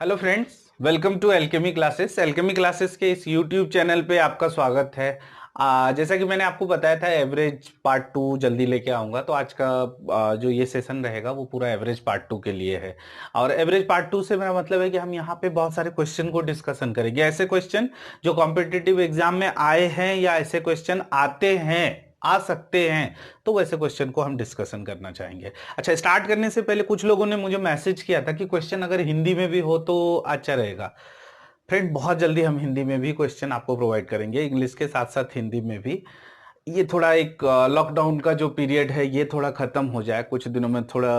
Hello friends, welcome to alchemy classes. Alchemy classes के इस YouTube channel पे आपका स्वागत है। जैसा कि मैंने आपको बताया था, एवरेज पार्ट टू जल्दी लेके आऊंगा। तो आज का जो ये सेशन रहेगा वो पूरा एवरेज पार्ट टू के लिए है। और एवरेज पार्ट टू से मेरा मतलब है कि हम यहाँ पे बहुत सारे क्वेश्चन को डिस्कशन करेंगे, ऐसे क्वेश्चन जो कॉम्पिटिटिव एग्जाम में आए हैं या ऐसे क्वेश्चन आते हैं, आ सकते हैं। तो वैसे क्वेश्चन को हम डिस्कशन करना चाहेंगे। अच्छा, स्टार्ट करने से पहले कुछ लोगों ने मुझे मैसेज किया था कि क्वेश्चन अगर हिंदी में भी हो तो अच्छा रहेगा। फ्रेंड, बहुत जल्दी हम हिंदी में भी क्वेश्चन आपको प्रोवाइड करेंगे, इंग्लिश के साथ साथ हिंदी में भी। ये थोड़ा एक लॉकडाउन का जो पीरियड है ये थोड़ा खत्म हो जाए कुछ दिनों में, थोड़ा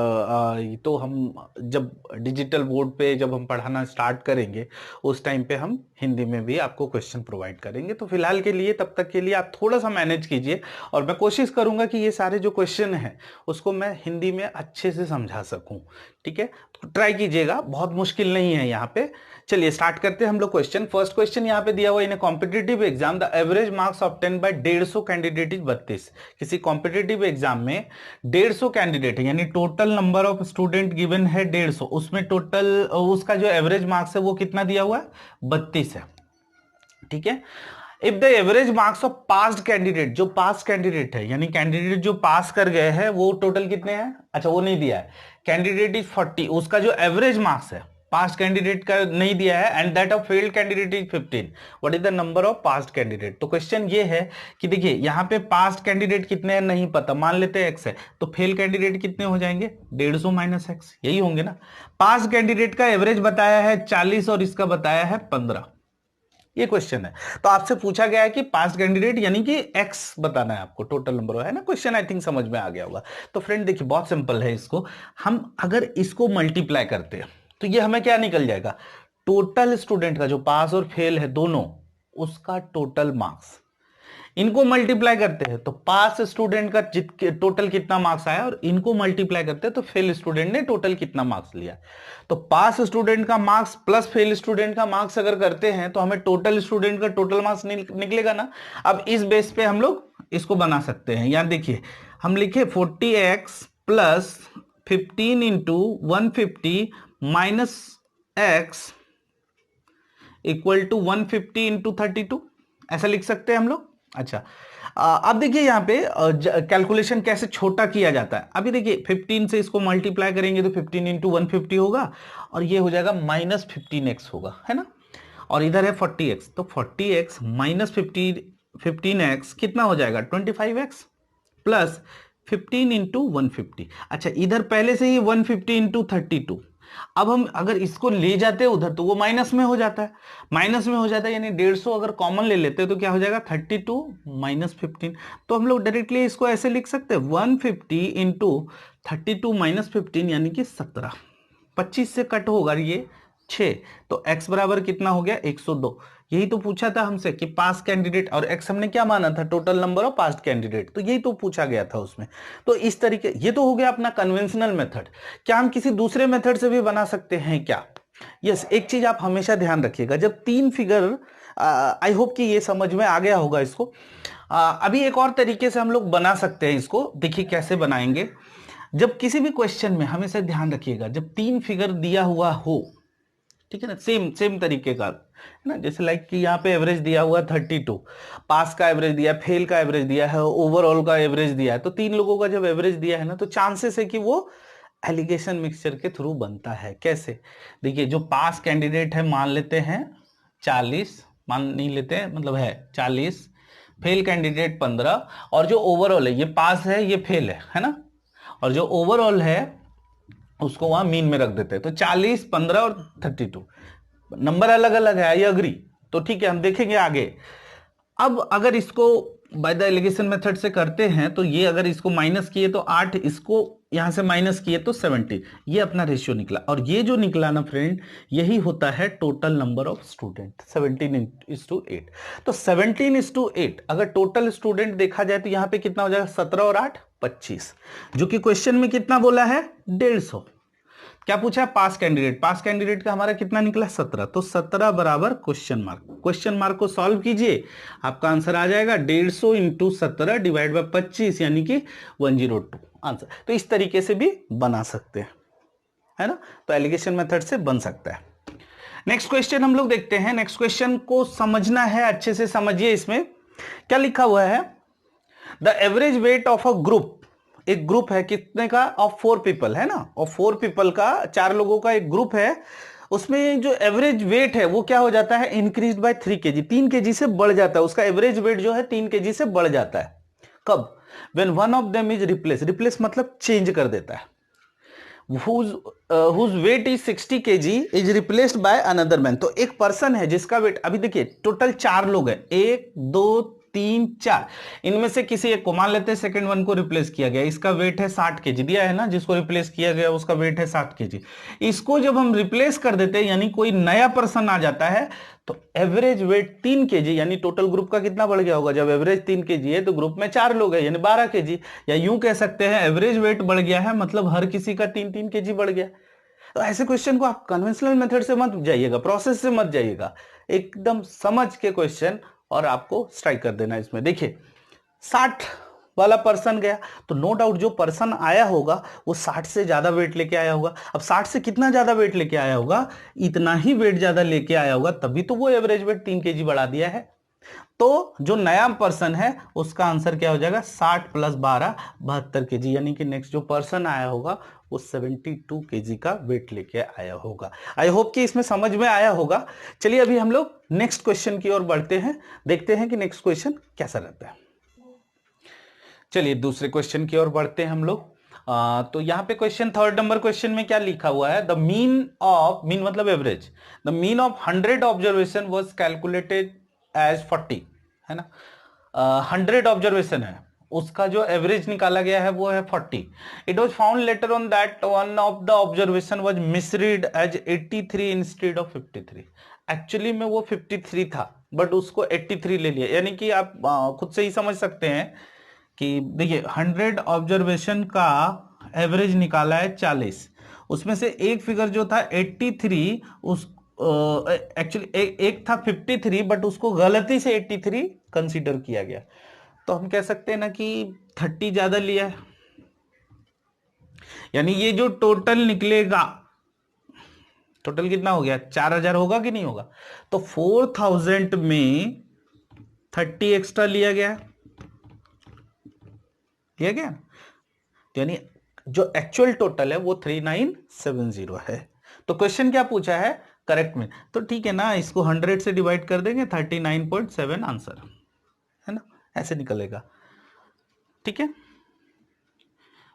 तो हम जब डिजिटल बोर्ड पे जब हम पढ़ाना स्टार्ट करेंगे उस टाइम पे हम हिंदी में भी आपको क्वेश्चन प्रोवाइड करेंगे। तो फिलहाल के लिए, तब तक के लिए आप थोड़ा सा मैनेज कीजिए और मैं कोशिश करूंगा कि ये सारे जो क्वेश्चन हैं उसको मैं हिंदी में अच्छे से समझा सकूं। ठीक है, तो ट्राई कीजिएगा, बहुत मुश्किल नहीं है यहाँ पे। चलिए स्टार्ट करते हैं हम लोग क्वेश्चन। फर्स्ट क्वेश्चन यहाँ पे दिया हुआ, in a competitive exam the average marks obtain by 150 candidate is 32। किसी कॉम्पिटिटिव एग्जाम में 150 कैंडिडेट है, यानी total number of student given है 150, उसमें टोटल उसका जो एवरेज मार्क्स है वो कितना दिया हुआ है, 32 है। ठीक है, if the average marks of passed candidate, जो पास कैंडिडेट है यानी कैंडिडेट जो पास कर गए हैं वो टोटल कितने हैं, अच्छा वो नहीं दिया है, कैंडिडेट इज 40, उसका जो एवरेज मार्क्स है पास्ट कैंडिडेट का नहीं दिया है, and that of failed candidate is 15, what is the number of past candidate. तो क्वेश्चन ये है कि देखिए यहाँ पे पास्ट कैंडिडेट कितने हैं नहीं पता, मान लेते हैं एक्स है, तो फेल कैंडिडेट कितने हो जाएंगे, 150 माइनस एक्स, यही होंगे ना। पास्ट कैंडिडेट का एवरेज बताया है 40 और इसका बताया है 15, ये क्वेश्चन है। तो आपसे पूछा गया है कि पास्ट कैंडिडेट यानी कि एक्स बताना है आपको, टोटल नंबर है ना। क्वेश्चन आई थिंक समझ में आ गया होगा। तो फ्रेंड देखिए, बहुत सिंपल है, इसको हम अगर इसको मल्टीप्लाई करते हैं तो ये हमें क्या निकल जाएगा, टोटल स्टूडेंट का जो पास और फेल है दोनों, उसका टोटल मार्क्स। इनको मल्टीप्लाई करते हैं तो पास स्टूडेंट का टोटल कितना मार्क्स आया, और इनको मल्टीप्लाई करते हैं तो फेल स्टूडेंट ने टोटल कितना मार्क्स लिया। तो पास स्टूडेंट का मार्क्स प्लस फेल स्टूडेंट का मार्क्स अगर करते हैं तो हमें टोटल स्टूडेंट का टोटल मार्क्स निकलेगा ना। अब इस बेस पे हम लोग इसको बना सकते हैं। यहां देखिए, हम लिखे 40x plus 15 into 150 minus x equal to 150 into 32, ऐसा लिख सकते हैं हम लोग। अच्छा, अब देखिए यहाँ पे कैलकुलेशन कैसे छोटा किया जाता है। अभी देखिए 15 से इसको मल्टीप्लाई करेंगे तो 15 इंटू 150 होगा, और ये हो जाएगा माइनस 15x होगा, है ना। और इधर है 40x, तो 40x माइनस 15x कितना हो जाएगा, 25x प्लस 15 इंटू 150। अच्छा, इधर पहले से ही 150 इंटू 32, अब हम अगर इसको ले जाते हैं उधर तो वो माइनस में हो जाता है, माइनस में हो जाता है, यानी 150 अगर कॉमन ले लेते हैं तो क्या हो जाएगा 32 माइनस 15। तो हम लोग डायरेक्टली इसको ऐसे लिख सकते हैं 150 इंटू 32 माइनस 15 यानी कि 17, 25 से कट होगा ये 6, तो x बराबर कितना हो गया 102। यही तो पूछा था हमसे कि पास कैंडिडेट, और x हमने क्या माना था, total number of past candidate, तो यही तो पूछा गया था उसमें। तो इस तरीके, ये तो हो गया अपना कन्वेंशनल मेथड। क्या हम किसी दूसरे मेथड से भी बना सकते हैं क्या? यस, एक चीज आप हमेशा ध्यान रखिएगा, जब तीन फिगर, आई होप कि ये समझ में आ गया होगा इसको। अभी एक और तरीके से हम लोग बना सकते हैं इसको, देखिए कैसे बनाएंगे। जब किसी भी क्वेश्चन में हमेशा ध्यान रखिएगा, जब तीन फिगर दिया हुआ हो, ठीक है ना, सेम सेम तरीके का है ना, जैसे लाइक कि यहाँ पे एवरेज दिया हुआ 32, पास का एवरेज दिया, फेल का एवरेज दिया है, ओवरऑल का एवरेज दिया है, तो तीन लोगों का जब एवरेज दिया है ना, तो चांसेस है कि वो एलिगेशन मिक्सचर के थ्रू बनता है। कैसे, देखिए जो पास कैंडिडेट है मान लेते हैं 40, मान नहीं लेते हैं मतलब है 40, फेल कैंडिडेट 15, और जो ओवरऑल है, ये पास है ये फेल है ना, और जो ओवरऑल है उसको वहां मीन में रख देते हैं। तो 40, 15 और 32 नंबर अलग अलग है, आई अग्री। तो ठीक है, हम देखेंगे आगे। अब अगर इसको बाय द एलिगेशन मेथड से करते हैं तो ये अगर इसको माइनस किए तो 8, इसको यहां से माइनस किए तो 70, ये अपना रेशियो निकला। और ये जो निकला ना फ्रेंड, यही होता है टोटल नंबर ऑफ स्टूडेंट, 17:8। तो 17:8 अगर टोटल स्टूडेंट देखा जाए तो यहां पे कितना हो जाएगा, 17 और 8 25, जो कि क्वेश्चन में कितना बोला है 150। क्या पूछा है, पास कैंडिडेट, पास कैंडिडेट का हमारा कितना निकला 17, तो 17 बराबर क्वेश्चन मार्क। क्वेश्चन मार्क को सॉल्व कीजिए, आपका आंसर आ जाएगा 150 इंटू 17 डिवाइड बाय 25 यानी कि 102 आंसर। तो इस तरीके से भी बना सकते हैं, है ना। तो एलिगेशन मेथड से बन सकता है। नेक्स्ट क्वेश्चन हम लोग देखते हैं। नेक्स्ट क्वेश्चन को समझना है, अच्छे से समझिए। इसमें क्या लिखा हुआ है, the average weight of a group, एक ग्रुप है कितने का, ऑफ 4 पीपल है ना, और 4 पीपल का, 4 लोगों का एक ग्रुप है, उसमें जो एवरेज वेट है वो क्या हो जाता है, इंक्रीज बाय 3 केजी, 3 केजी से बढ़ जाता है, उसका एवरेज वेट जो है 3 केजी से बढ़ जाता है। कब, when one of them is replace, replace मतलब चेंज कर देता है, whose weight is 60 kg is replaced by another man। तो एक पर्सन है जिसका वेट, अभी देखिए टोटल 4 लोग हैं, 1 2 3 4, इनमें से किसी एक को मान लेते हैं सेकंड वन को रिप्लेस किया गया, इसका वेट है 60 केजी दिया है ना, जिसको रिप्लेस किया गया उसका वेट है 60 केजी। इसको जब हम रिप्लेस कर देते हैं, यानी कोई नया पर्सन आ जाता है, तो एवरेज वेट 3 केजी, यानी टोटल ग्रुप का कितना बढ़ गया होगा, जब एवरेज 3 केजी है तो ग्रुप में 4 लोग हैं यानी 12 केजी, या यूं कह सकते हैं एवरेज वेट बढ़ गया है मतलब हर किसी का 3-3 केजी बढ़ गया। तो ऐसे क्वेश्चन को आप कन्वेंशनल मेथड से मत जाइएगा, प्रोसेस से मत जाइएगा, एकदम समझ के क्वेश्चन और आपको स्ट्राइक कर देना। इसमें देखिए 60 वाला पर्सन गया, तो नो डाउट जो पर्सन आया होगा वो 60 से ज्यादा वेट लेके आया होगा। अब 60 से कितना ज्यादा वेट लेके आया होगा, इतना ही वेट ज्यादा लेके आया होगा, तभी तो वो एवरेज वेट 3 केजी बढ़ा दिया है। तो जो नया पर्सन है उसका आंसर क्या हो जाएगा, 60 + 12 72 केजी, यानी कि नेक्स्ट जो पर्सन आया होगा वो 72 केजी का वेट लेके आया होगा। आई होप कि इसमें समझ में आया होगा। चलिए अभी हम लोग नेक्स्ट क्वेश्चन की ओर बढ़ते हैं, देखते हैं कि नेक्स्ट क्वेश्चन कैसा रहता है। चलिए दूसरे क्वेश्चन की ओर बढ़ते हैं हम लोग। तो यहाँ पे क्वेश्चन, थर्ड नंबर क्वेश्चन में क्या लिखा हुआ है, द मीन ऑफ, मीन मतलब average, the mean of 100 observation was calculated as 40, है ना। 100 ऑब्जर्वेशन है, उसका जो एवरेज निकाला गया है वो है 40। It was found later on that one of the observation was misread as 83 instead of 53। Actually में वो 53 था बट उसको 83 ले लिया, यानी कि आप खुद से ही समझ सकते हैं कि देखिए 100 ऑब्जर्वेशन का एवरेज निकाला है 40, उसमें से एक फिगर जो था 83, उस एक्चुअली एक था 53 बट उसको गलती से 83 कंसीडर किया गया, तो हम कह सकते हैं ना कि 30 ज्यादा लिया है, यानी ये जो टोटल निकलेगा, टोटल कितना हो गया, 4000 होगा कि नहीं होगा, तो 4000 में 30 एक्स्ट्रा लिया गया यानी जो एक्चुअल टोटल है वो 3970 है। तो क्वेश्चन क्या पूछा है, करेक्ट में, तो ठीक है ना, इसको 100 से डिवाइड कर देंगे, 39.7 आंसर है ना, ऐसे निकलेगा। ठीक है,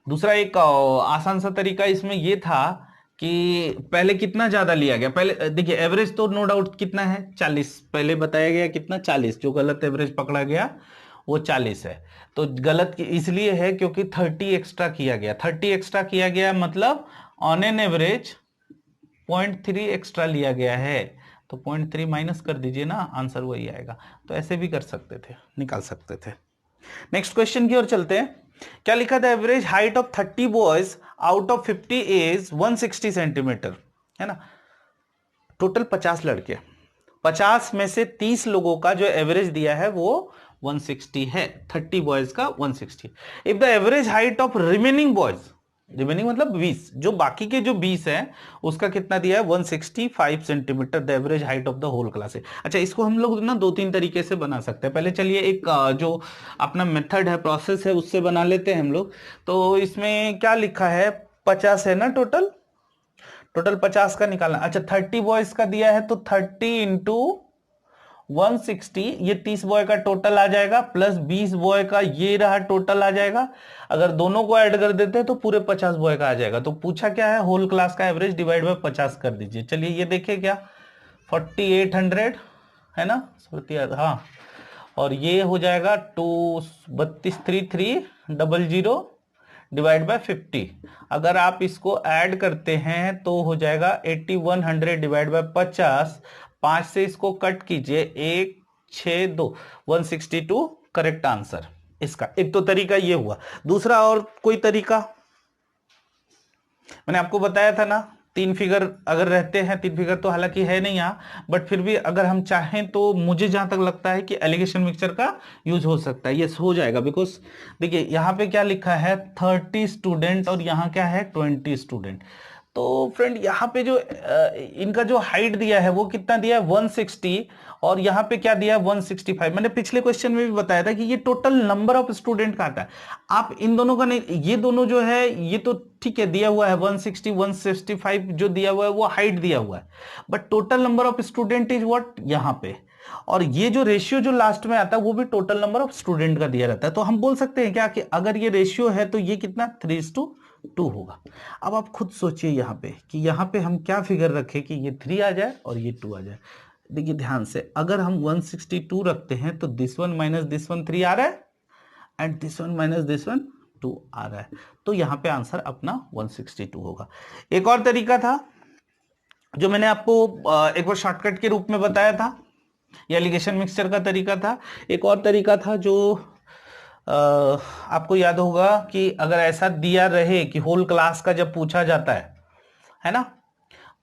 दूसरा एक आसान सा तरीका इसमें ये था कि पहले कितना ज्यादा लिया गया, पहले देखिए एवरेज तो नो डाउट कितना है 40, पहले बताया गया कितना 40, जो गलत एवरेज पकड़ा गया वो 40 है, तो गलत इसलिए है क्योंकि 30 एक्स्ट्रा किया गया, 30 एक्स्ट्रा किया गया मतलब ऑन एन एवरेज 0.3 एक्स्ट्रा लिया गया है, तो 0.3 माइनस कर दीजिए ना, आंसर वही आएगा। तो ऐसे भी कर सकते थे, निकाल सकते थे। नेक्स्ट क्वेश्चन की ओर चलते हैं। क्या लिखा था, average height of 30 boys out of 50 is 160 centimetre, है ना। टोटल 50 लड़के, 50 में से 30 लोगों का जो एवरेज दिया है वो 160 है, 30 बॉयज का 160। If the average height of remaining boys, remaining मतलब 20, जो बाकी के जो 20 है उसका कितना दिया है 165 centimetre, the average height of the whole class है। अच्छा, इसको हम लोग ना 2-3 तरीके से बना सकते हैं। पहले चलिए एक जो अपना मेथड है, प्रोसेस है, उससे बना लेते हैं हम लोग। तो इसमें क्या लिखा है, 50 है ना टोटल, टोटल 50 का निकालना। अच्छा, 30 बॉयज का दिया है तो 30 इंटू 160, ये 30 बॉय का टोटल आ जाएगा, प्लस 20 बॉय का ये रहा टोटल आ जाएगा, अगर दोनों को ऐड कर देते हैं तो पूरे 50 बॉय का आ जाएगा। तो पूछा क्या है, होल क्लास का एवरेज डिवाइड बाय 50 कर दीजिए। चलिए ये देखिए क्या, 4800 है ना, हाँ, और ये हो जाएगा 323300 डिवाइड बाय 50। अगर आप इसको ऐड करते हैं तो हो जाएगा 8100 डिवाइड बाय 50, 5 से इसको कट कीजिए, 162 162 करेक्ट आंसर इसका। एक तो तरीका ये हुआ, दूसरा और कोई तरीका, मैंने आपको बताया था ना, 3 फिगर अगर रहते हैं, 3 फिगर तो हालांकि है नहीं यहाँ, बट फिर भी अगर हम चाहें तो मुझे जहां तक लगता है कि एलिगेशन मिक्सचर का यूज हो सकता है, ये हो जाएगा। बिकॉज देखिए यहाँ पे क्या लिखा है 30 स्टूडेंट और यहाँ क्या है 20 स्टूडेंट, तो फ्रेंड यहाँ पे जो इनका जो हाइट दिया है वो कितना दिया है 160, और यहाँ पे क्या दिया है 165। मैंने पिछले क्वेश्चन में भी बताया था कि ये टोटल नंबर ऑफ स्टूडेंट का आता है। आप इन दोनों का नहीं, ये दोनों जो है ये तो ठीक है दिया हुआ है 160 165 जो दिया हुआ है वो हाइट दिया हुआ है, but total number of student is what यहाँ पे, और ये जो रेशियो जो लास्ट में आता है वो भी टोटल नंबर ऑफ स्टूडेंट का दिया रहता है। तो हम बोल सकते हैं क्या कि अगर ये रेशियो है तो ये कितना 3:2 होगा। अब आप खुद सोचिए यहाँ पे कि यहाँ पे हम क्या फिगर रखें कि ये 3 आ जाए और ये 2 आ जाए। देखिए ध्यान से, अगर हम 162 रखते हैं तो this one minus this one 3 आ रहा है, and this one minus this one 2 आ रहा है, तो यहाँ पे आंसर अपना 162 होगा। एक और तरीका था जो मैंने आपको एक बार शॉर्टकट के रूप में बताया था, ये एलिगेशन मिक्सचर का तरीका था। एक और तरीका था जो आपको याद होगा कि अगर ऐसा दिया रहे कि होल क्लास का जब पूछा जाता है ना,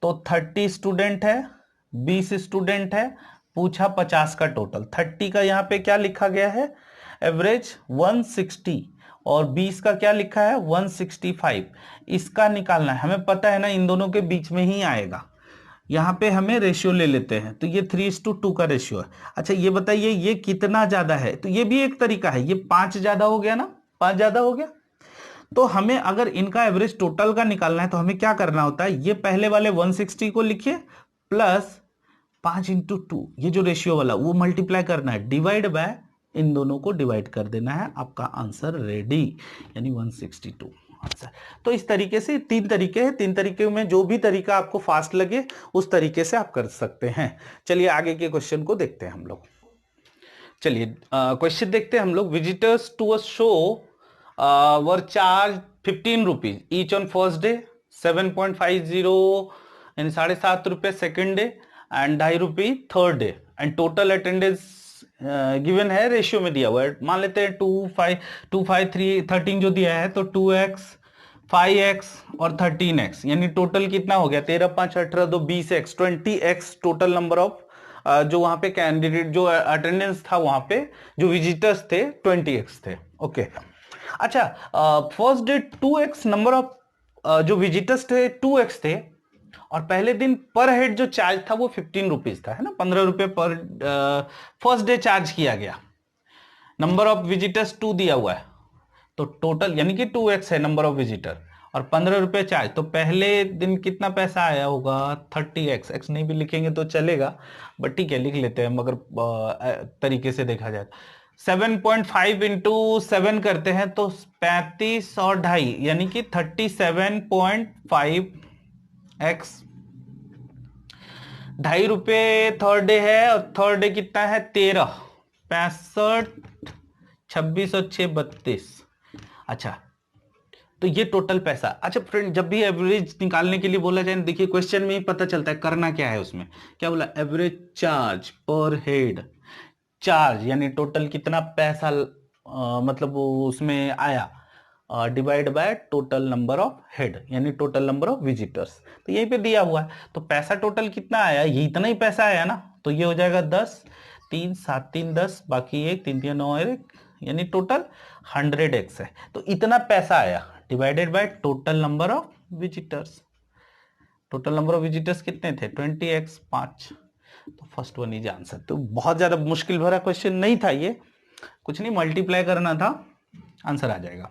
तो 30 स्टूडेंट है, 20 स्टूडेंट है, पूछा 50 का टोटल। 30 का यहाँ पे क्या लिखा गया है एवरेज 160, और 20 का क्या लिखा है 165। इसका निकालना है, हमें पता है ना इन दोनों के बीच में ही आएगा। यहाँ पे हमें रेशियो ले लेते हैं, तो ये 3:2 का रेशियो है। अच्छा ये बताइए ये कितना ज्यादा है, तो ये भी एक तरीका है, ये 5 ज्यादा हो गया ना, 5 ज्यादा हो गया। तो हमें अगर इनका एवरेज टोटल का निकालना है तो हमें क्या करना होता है, ये पहले वाले 160 को लिखिए प्लस 5 × 2, ये जो रेशियो वाला वो मल्टीप्लाई करना है, डिवाइड बाय इन दोनों को डिवाइड कर देना है, आपका आंसर रेडी, यानी 162 आंसर। तो इस तरीके से 3 तरीके हैं, 3 तरीके में जो भी तरीका आपको फास्ट लगे उस तरीके से आप कर सकते हैं। चलिए आगे के क्वेश्चन को देखते हैं हम लोग। चलिए क्वेश्चन देखते हैं हम लोग। Visitors to a show were charge 15 rupees each on first day, 7.50 यानी 7.5 रुपए सेकेंड डे, एंड 2.5 रुपये third day, and total attendance given है, रेशियो में दिया हुआ है। मान लेते हैं 2 5 2 5 3 13 जो दिया है, तो 2x 5x और 13x, यानी टोटल कितना हो गया 13 5 18 2 20x 20x total number of जो वहां पे कैंडिडेट जो अटेंडेंस था वहां पे जो विजिटर्स थे 20x थे। ओके अच्छा first day 2x number of जो विजिटर्स थे 2x थे, और पहले दिन पर हेड जो चार्ज था वो 15 रुपीज था, है ना, 15 रुपए पर फर्स्ट डे चार्ज किया गया। नंबर ऑफ विजिटर्स 2 दिया हुआ है, तो टोटल यानी कि 2x है नंबर ऑफ विजिटर, और 15 रुपए चार्ज, तो पहले दिन कितना पैसा आया होगा 30x। x नहीं भी लिखेंगे तो चलेगा, बट ठीक है लिख लेते हैं, मगर तरीके से देखा जाए 7.5 × 7 करते हैं तो 35 और 2.5 यानी कि 37.5x। 2.5 रुपए थर्ड डे है, और थर्ड डे कितना है 13, 65 26 और 6 32। अच्छा तो ये टोटल पैसा। अच्छा फ्रेंड जब भी एवरेज निकालने के लिए बोला जाए, देखिए क्वेश्चन में ही पता चलता है करना क्या है। उसमें क्या बोला, एवरेज चार्ज पर हेड, चार्ज यानी टोटल कितना पैसा मतलब वो उसमें आया, divide by total number of head यानी टोटल नंबर ऑफ विजिटर्स। तो यहीं पे दिया हुआ है, तो पैसा टोटल कितना आया, ये इतना ही पैसा आया ना, तो ये हो जाएगा 10 3 7 3 10, बाकी 1 3 3 9 1, यानी टोटल 100x है। तो इतना पैसा आया divided by total number of visitors. Total number of visitors कितने थे 20x 5, तो फर्स्ट वन इज आंसर। तो बहुत ज्यादा मुश्किल भरा क्वेश्चन नहीं था ये, कुछ नहीं मल्टीप्लाई करना था, आंसर आ जाएगा।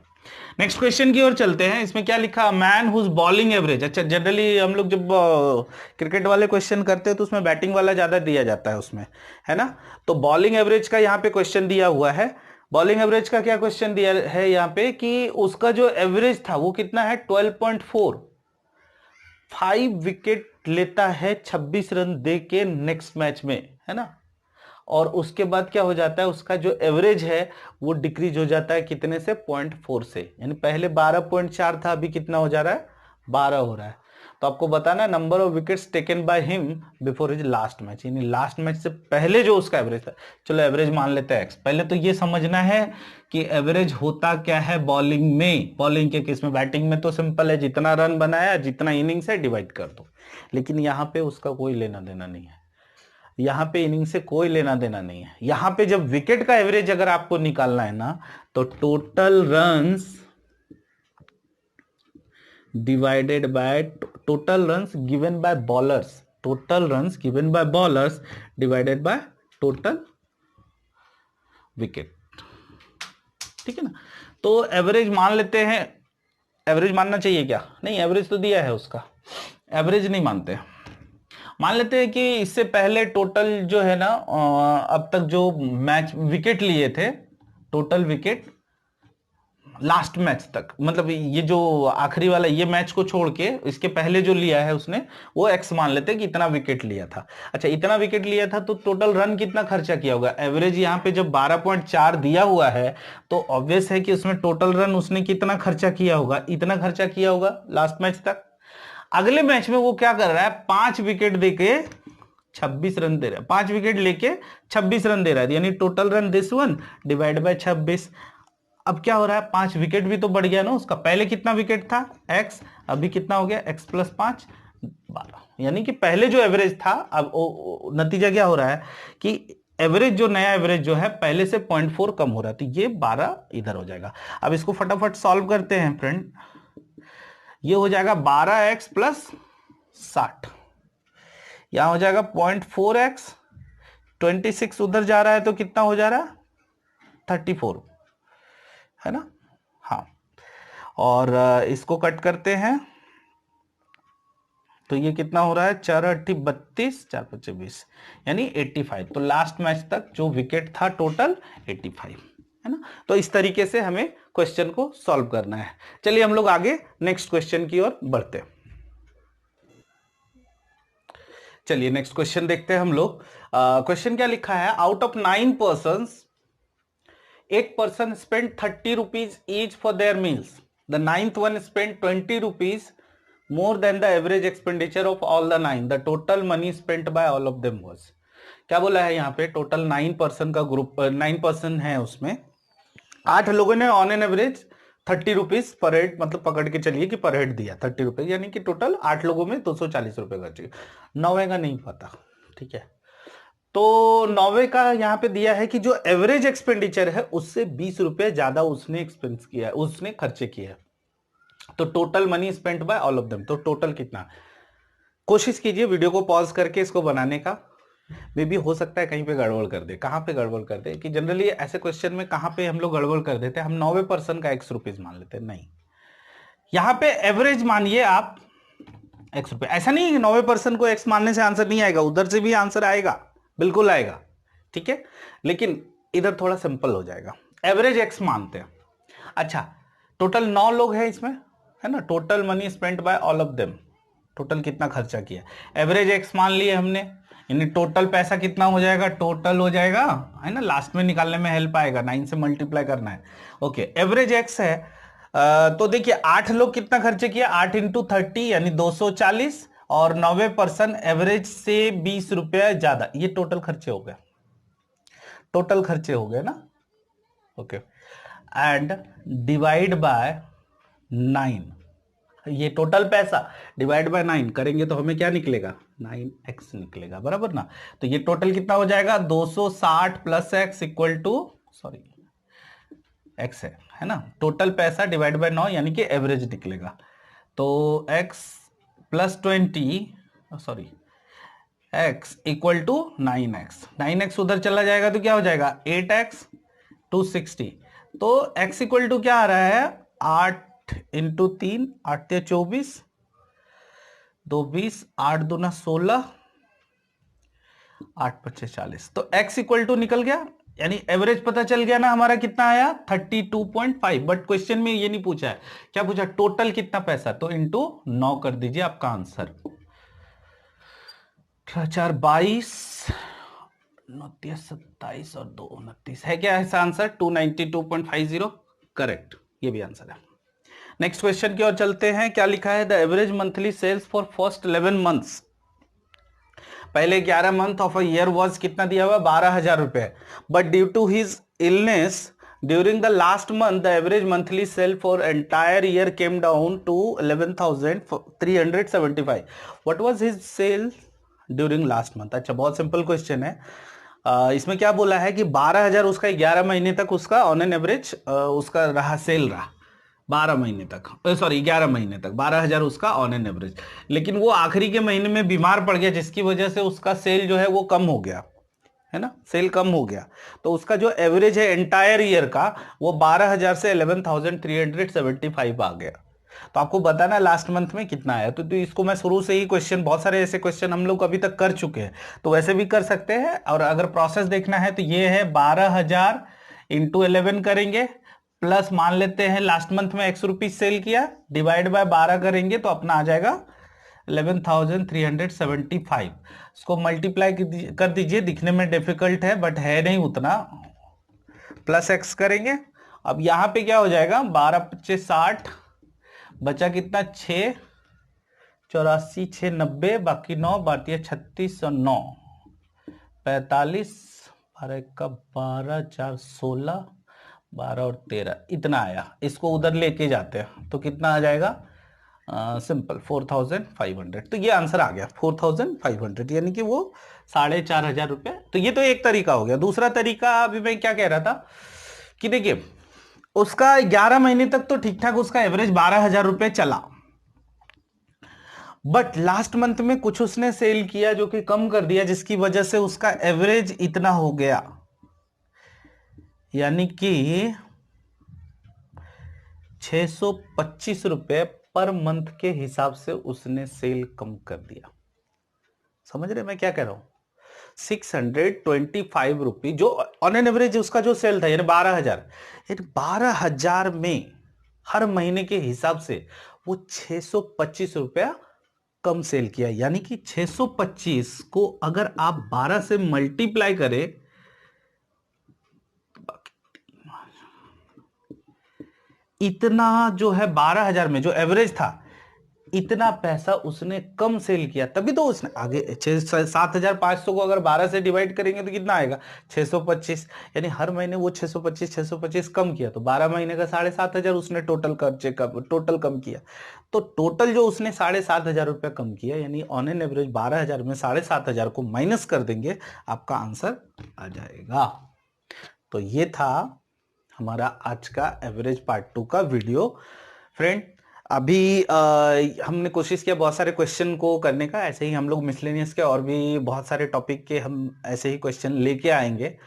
नेक्स्ट क्वेश्चन की ओर चलते हैं। इसमें क्या लिखा, मैन हुज बॉलिंग एवरेज। अच्छा जनरली हम लोग जब क्रिकेट वाले क्वेश्चन करते हैं तो उसमें बैटिंग वाला ज्यादा दिया जाता है उसमें, है ना। तो बॉलिंग एवरेज का यहाँ पे क्वेश्चन दिया हुआ है। बॉलिंग एवरेज का क्या क्वेश्चन दिया है यहाँ पे कि उसका जो एवरेज था वो कितना है 12.4, 5 विकेट लेता है 26 रन दे के नेक्स्ट मैच में, है ना। और उसके बाद क्या हो जाता है, उसका जो एवरेज है वो डिक्रीज हो जाता है कितने से 0.4 से, यानी पहले 12.4 था, अभी कितना हो जा रहा है 12 हो रहा है। तो आपको बताना number of wickets taken by him before his last match, यानी लास्ट मैच से पहले जो उसका एवरेज था। चलो एवरेज मान लेते हैं एक्स। पहले तो ये समझना है कि एवरेज होता क्या है बॉलिंग में। बॉलिंग के केस में, बैटिंग में तो सिंपल है, जितना रन बनाया जितना इनिंग्स है डिवाइड कर दो, लेकिन यहाँ पे उसका कोई लेना देना नहीं है। यहाँ पे इनिंग से कोई लेना देना नहीं है। यहाँ पे जब विकेट का एवरेज अगर आपको निकालना है ना, तो total runs divided by total runs given by bowlers, total runs given by bowlers divided by total wicket. ठीक है ना। तो एवरेज मान लेते हैं, एवरेज मानना चाहिए क्या? नहीं, एवरेज तो दिया है उसका, एवरेज नहीं मानते। मान लेते हैं कि इससे पहले टोटल जो है ना अब तक जो मैच विकेट लिए थे, टोटल विकेट लास्ट मैच तक, मतलब ये जो आखिरी वाला ये मैच को छोड़ के इसके पहले जो लिया है उसने, वो एक्स मान लेते हैं कि इतना विकेट लिया था। अच्छा, इतना विकेट लिया था तो टोटल रन कितना खर्चा किया होगा? एवरेज यहाँ पे जब 12.4 दिया हुआ है तो ऑब्वियस है कि उसमें टोटल रन उसने कितना खर्चा किया होगा? इतना खर्चा किया होगा लास्ट मैच तक। अगले मैच में वो क्या कर रहा है? 5 विकेट देके 26 रन दे रहा है, 5 विकेट लेके 26 रन दे रहा है, यानी total run this one divide by 26। अब क्या हो रहा है? 5 विकेट भी तो बढ़ गया ना उसका, पहले कितना विकेट था? x, अभी कितना हो गया? x प्लस 5 12, यानी कि पहले जो एवरेज था, अब नतीजा क्या हो रहा है कि एवरेज जो नया एवरेज जो है पहले से 0.4 कम हो रहा है, तो ये 12 इधर हो जाएगा। अब इसको फटाफट सॉल्व करते हैं फ्रेंड। ये हो जाएगा 12x प्लस 60, यहां हो जाएगा 0.4x, 26 उधर जा रहा है तो कितना हो जा रहा है? 34, है ना। हाँ, और इसको कट करते हैं तो ये कितना हो रहा है? 4 8 32, 4 5 20, यानी 85। तो लास्ट मैच तक जो विकेट था टोटल 85, है ना। तो इस तरीके से हमें क्वेश्चन को सॉल्व करना है। चलिए हम लोग आगे नेक्स्ट क्वेश्चन की ओर बढ़ते हैं। चलिए नेक्स्ट क्वेश्चन देखते हैं हम लोग। क्वेश्चन क्या लिखा है? Out of 9 persons 8 person spent 30 rupees each for their meals. The ninth one spent 20 rupees more than the average expenditure of all the 9. The total money spent by all of them was. क्या बोला है यहाँ पे? Total 9 person का group, 9 person है, उसमें 8 लोगों ने on an average 30 rupees per head, मतलब पकड़ के चलिए कि पर हेड दिया 30 रुपीज, यानी कि टोटल 8 लोगों में 240 रुपए खर्च किए। 9वें का नहीं पता, ठीक है। तो 9वें का यहां पे दिया है कि जो एवरेज एक्सपेंडिचर है उससे 20 रुपए ज्यादा उसने एक्सपेंस किया है, उसने खर्चे किए हैं। तो total money spent by all of them, तो टोटल कितना? कोशिश कीजिए वीडियो को पॉज करके इसको बनाने का। मे भी हो सकता है कहीं पे गड़बड़ कर दे। कहां पे गड़बड़ कर दे? कि जनरली ऐसे क्वेश्चन में कहां पे हम लोग गड़बड़ कर देते हैं? हम 9वें पर्सन का x रुपीज मान लेते हैं। नहीं, यहां पे एवरेज मानिए आप x रुपए। ऐसा नहीं कि 9वें पर्सन को x मानने से आंसर नहीं आएगा, उधर से भी आंसर आएगा, बिल्कुल आएगा, ठीक है। लेकिन इधर थोड़ा सिंपल हो जाएगा। एवरेज x मानते हैं। अच्छा, टोटल 9 लोग हैं इसमें, है ना। Total money spent by all of them, total कितना खर्चा किया, एवरेज x मान लिए हमने, यानी टोटल पैसा कितना हो जाएगा? टोटल हो जाएगा, है ना, लास्ट में निकालने में हेल्प आएगा, 9 से मल्टीप्लाई करना है। ओके, एवरेज x है। तो देखिए 8 लोग कितना खर्चे किया? 8 इंटू 30 यानी 240, और 9वें पर्सन एवरेज से 20 रुपया ज्यादा, ये टोटल खर्चे हो गए, टोटल खर्चे हो गए ना। ओके, एंड डिवाइड बाय 9, ये टोटल पैसा डिवाइड बाय 9 करेंगे तो हमें क्या निकलेगा? 9x निकलेगा, बराबर ना। तो ये टोटल कितना हो जाएगा? 260 plus x equal to, sorry x है ना, टोटल पैसा डिवाइड बाय 9 यानी कि एवरेज निकलेगा। तो x plus 20, sorry x equal to 9x, 9x उधर चला जाएगा तो क्या हो जाएगा? 8x 260। तो x इक्वल टू क्या आ रहा है? 8 इंटू 3, 8 या 24, 2 20, 8 दूना 16, 8 पच्चीस 40। तो x इक्वल टू निकल गया, यानी एवरेज पता चल गया ना हमारा कितना आया? 32.5। बट क्वेश्चन में ये नहीं पूछा है, क्या पूछा? टोटल कितना पैसा, तो इंटू 9 कर दीजिए आपका आंसर। 4 22, 29 27 और 2 29 है क्या ऐसा आंसर? 292.50, करेक्ट, ये भी आंसर है। नेक्स्ट क्वेश्चन की ओर चलते हैं। क्या लिखा है? The average monthly sales for first 11 months, पहले 11 month of a year was कितना दिया हुआ? 12,000 रुपए। But due to his illness during the last month the average monthly sale for entire year came down to 11,375। What was his sale during last month? अच्छा, बहुत simple question है। इसमें क्या बोला है कि 12,000 उसका 11 महीने तक उसका ऑन एन एवरेज उसका रहा, सेल रहा, 12 महीने तक, सॉरी 11 महीने तक 12,000 उसका ऑन एन एवरेज। लेकिन वो आखिरी के महीने में बीमार पड़ गया, जिसकी वजह से उसका सेल जो है वो कम हो गया, है ना, सेल कम हो गया। तो उसका जो एवरेज है एंटायर ईयर का वो 12,000 से 11,375 आ गया। तो आपको बताना लास्ट मंथ में कितना आया। तो इसको मैं शुरू से ही क्वेश्चन, बहुत सारे ऐसे क्वेश्चन हम लोग अभी तक कर चुके हैं, तो वैसे भी कर सकते हैं। और अगर प्रोसेस देखना है तो ये है 12,000 इंटू 11 करेंगे, प्लस मान लेते हैं लास्ट मंथ में 100 रुपीज सेल किया, डिवाइड बाय 12 करेंगे तो अपना आ जाएगा 11,375। इसको मल्टीप्लाई कर दीजिए, दिखने में डिफिकल्ट है बट है नहीं उतना। प्लस एक्स करेंगे, अब यहां पे क्या हो जाएगा, 12 × 5 = 60, बचा कितना 6, 84, 6 90, बाकी 9 बातिया 36 और 9 45, 12 का 12, 4 16, 12 और 13 इतना आया। इसको उधर लेके जाते हैं तो कितना आ जाएगा, सिंपल 4,500। तो ये आंसर आ गया 4,500, यानी कि वो 4,500 रुपये। तो ये तो एक तरीका हो गया। दूसरा तरीका अभी मैं क्या कह रहा था कि देखिए उसका 11 महीने तक तो ठीक ठाक उसका एवरेज 12,000 रुपये चला, बट लास्ट मंथ में कुछ उसने सेल किया जो कि कम कर दिया, जिसकी वजह से उसका एवरेज इतना हो गया, यानी कि 625 रुपये पर मंथ के हिसाब से उसने सेल कम कर दिया। समझ रहे मैं क्या कह रहा हूं, 625 रुपी जो ऑन एन एवरेज उसका जो सेल था, यानी 12,000, यानी 12,000 में हर महीने के हिसाब से वो 625 रुपया कम सेल किया। यानी कि 625 को अगर आप 12 से मल्टीप्लाई करें, इतना जो है 12,000 में जो एवरेज था, इतना पैसा उसने कम सेल किया, तभी तो उसने आगे 7,500 को अगर 12 से डिवाइड करेंगे तो कितना आएगा 625, यानी हर महीने वो 625 कम किया, तो 12 महीने का 7,500 उसने टोटल कम किया। तो टोटल जो उसने 7,500 रुपया कम किया, यानी ऑन एन एवरेज 12,000 में 7,500 को माइनस कर देंगे, आपका आंसर आ जाएगा। तो ये था हमारा आज का एवरेज पार्ट 2 का वीडियो। फ्रेंड अभी हमने कोशिश किया बहुत सारे क्वेश्चन को करने का, ऐसे ही हम लोग मिसलेनियस के और भी बहुत सारे टॉपिक के हम ऐसे ही क्वेश्चन लेके आएंगे।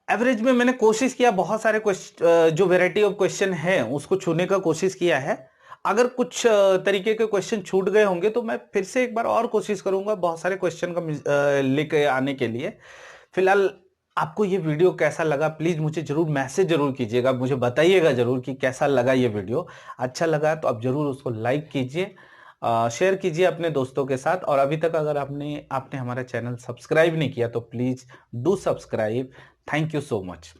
एवरेज में मैंने कोशिश किया बहुत सारे क्वेश्चन, जो वैरायटी ऑफ क्वेश्चन है उसको छूने का कोशिश किया है। अगर कुछ तरीके के क्वेश्चन छूट गए होंगे तो मैं फिर से एक बार और कोशिश करूंगा बहुत सारे क्वेश्चन का लेके आने के लिए। फिलहाल आपको ये वीडियो कैसा लगा प्लीज मुझे जरूर मैसेज जरूर कीजिएगा, मुझे बताइएगा जरूर कि कैसा लगा ये वीडियो। अच्छा लगा तो आप जरूर उसको लाइक कीजिए, शेयर कीजिए अपने दोस्तों के साथ। और अभी तक अगर आपने हमारा चैनल सब्सक्राइब नहीं किया तो please do subscribe. Thank you so much.